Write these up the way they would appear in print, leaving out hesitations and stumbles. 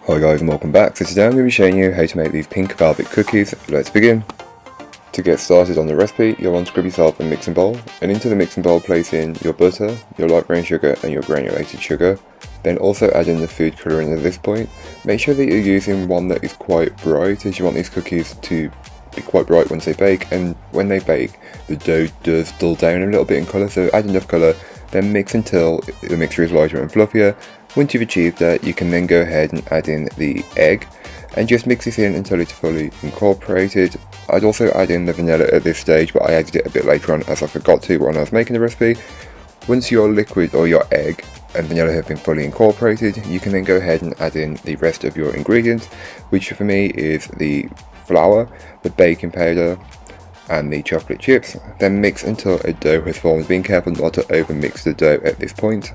Hi guys and welcome back. So today I'm going to be showing you how to make these pink velvet cookies. Let's begin. To get started on the recipe, you'll want to grab yourself a mixing bowl, and into the mixing bowl place in your butter, your light brown sugar and your granulated sugar. Then also add in the food colouring at this point. Make sure that you're using one that is quite bright, as you want these cookies to be quite bright once they bake, and when they bake the dough does dull down a little bit in colour, so add enough colour, then mix until the mixture is lighter and fluffier. Once you've achieved that, you can then go ahead and add in the egg and just mix this in until it's fully incorporated. I'd also add in the vanilla at this stage, but I added it a bit later on as I forgot to when I was making the recipe. Once your liquid or your egg and vanilla have been fully incorporated, you can then go ahead and add in the rest of your ingredients, which for me is the flour, the baking powder and the chocolate chips. Then mix until a dough has formed, being careful not to over mix the dough at this point.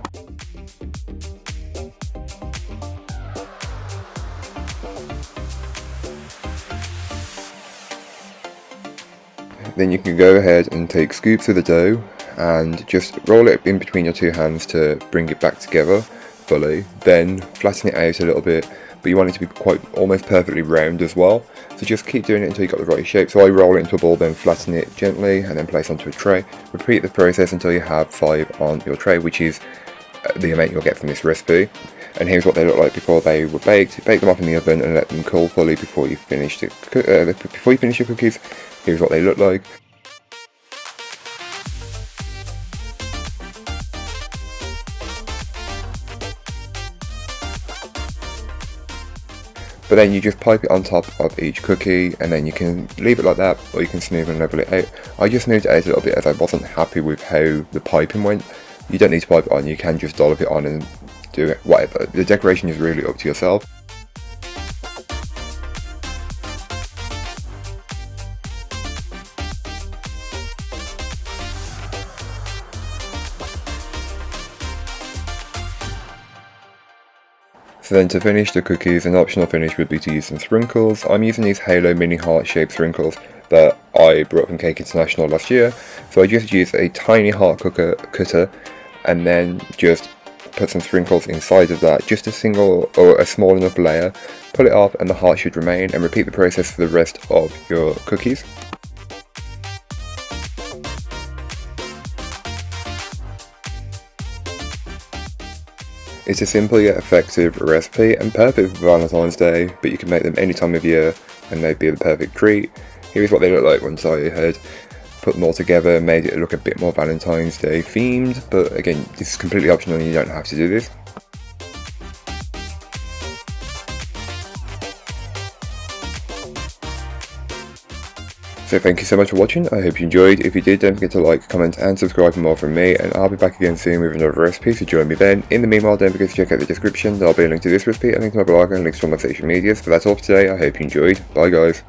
Then you can go ahead and take scoops of the dough and just roll it in between your two hands to bring it back together fully. Then flatten it out a little bit, but you want it to be quite almost perfectly round as well. So just keep doing it until you got the right shape. So I roll it into a ball, then flatten it gently and then place onto a tray. Repeat the process until you have 5 on your tray, which is the amount you'll get from this recipe. And here's what they look like before they were baked. Bake them up in the oven and let them cool fully before you finish your cookies. Here's what they look like. But then you just pipe it on top of each cookie, and then you can leave it like that, or you can smooth and level it out. I just smoothed it out a little bit as I wasn't happy with how the piping went. You don't need to pipe it on, you can just dollop it on and do it, whatever. The decoration is really up to yourself. So then to finish the cookies, an optional finish would be to use some sprinkles. I'm using these Halo mini heart shaped sprinkles that I brought from Cake International last year. So I just used a tiny heart cutter and then just put some sprinkles inside of that, just a single or a small enough layer. Pull it off and the heart should remain, and repeat the process for the rest of your cookies. It's a simple yet effective recipe and perfect for Valentine's Day, but you can make them any time of year and they'd be the perfect treat. Here's what they look like once I had put them all together, made it look a bit more Valentine's Day themed, but again, this is completely optional and you don't have to do this. So thank you so much for watching. I hope you enjoyed. If you did, don't forget to like, comment and subscribe for more from me, and I'll be back again soon with another recipe, so join me then. In the meanwhile, don't forget to check out the description. There'll be a link to this recipe, a link to my blog and links to all my social medias. But that's all for today. I hope you enjoyed. Bye guys.